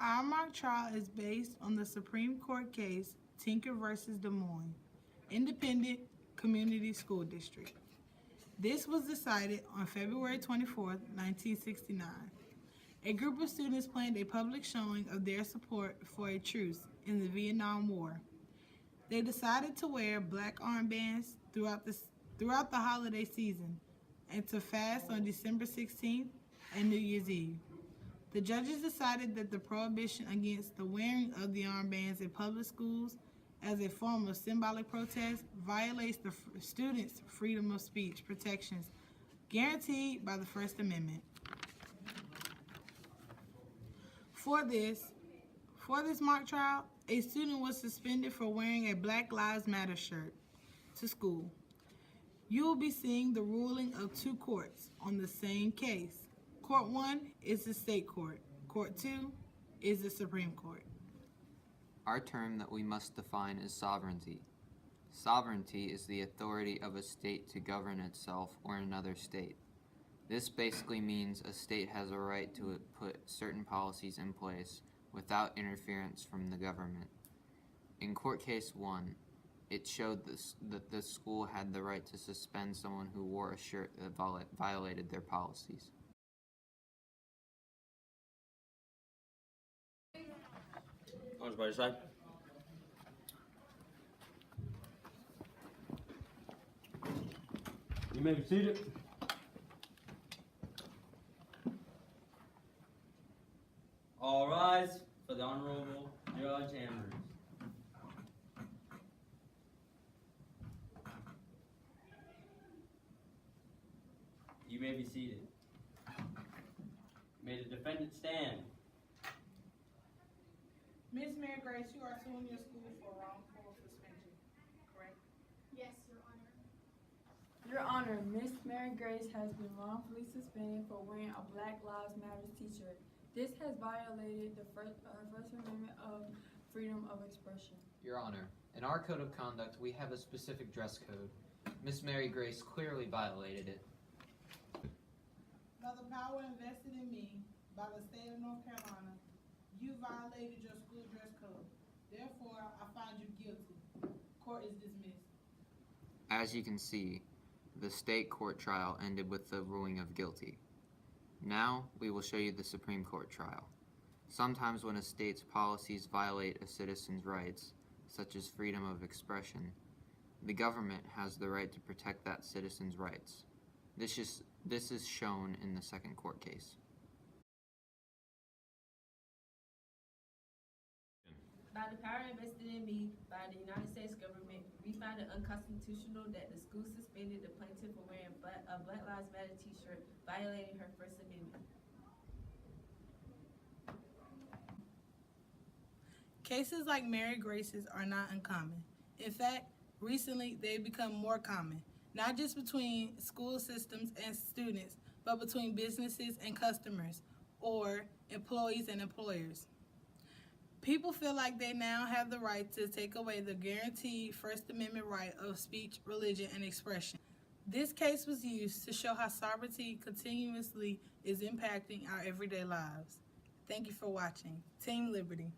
Our mock trial is based on the Supreme Court case Tinker versus Des Moines, Independent Community School District. This was decided on February 24, 1969. A group of students planned a public showing of their support for a truce in the Vietnam War. They decided to wear black armbands throughout the holiday season and to fast on December 16th and New Year's Eve. The judges decided that the prohibition against the wearing of the armbands in public schools as a form of symbolic protest violates the students' freedom of speech protections guaranteed by the First Amendment. For this mock trial, a student was suspended for wearing a Black Lives Matter shirt to school. You will be seeing the ruling of two courts on the same case. Court 1 is the state court. Court 2 is the Supreme Court. Our term that we must define is sovereignty. Sovereignty is the authority of a state to govern itself or another state. This basically means a state has a right to put certain policies in place without interference from the government. In court case 1, it showed that the school had the right to suspend someone who wore a shirt that violated their policies. Arms by your side. You may be seated. All rise for the Honorable Judge Andrews. You may be seated. May the defendant stand. Ms. Mary Grace, you are suing your school for wrongful suspension, correct? Yes, Your Honor. Your Honor, Miss Mary Grace has been wrongfully suspended for wearing a Black Lives Matter t-shirt. This has violated the First Amendment of freedom of expression. Your Honor, in our code of conduct, we have a specific dress code. Miss Mary Grace clearly violated it. By the power invested in me by the state of North Carolina, you violated your school dress code. Therefore, I find you guilty. Court is dismissed. As you can see, the state court trial ended with the ruling of guilty. Now, we will show you the Supreme Court trial. Sometimes when a state's policies violate a citizen's rights, such as freedom of expression, the government has the right to protect that citizen's rights. This is shown in the second court case. By the power invested in me by the United States government, we find it unconstitutional that the school suspended the plaintiff for wearing a Black Lives Matter t-shirt, violating her First Amendment. Cases like Mary Grace's are not uncommon. In fact, recently they've become more common, not just between school systems and students, but between businesses and customers, or employees and employers. People feel like they now have the right to take away the guaranteed First Amendment right of speech, religion, and expression. This case was used to show how sovereignty continuously is impacting our everyday lives. Thank you for watching. Team Liberty.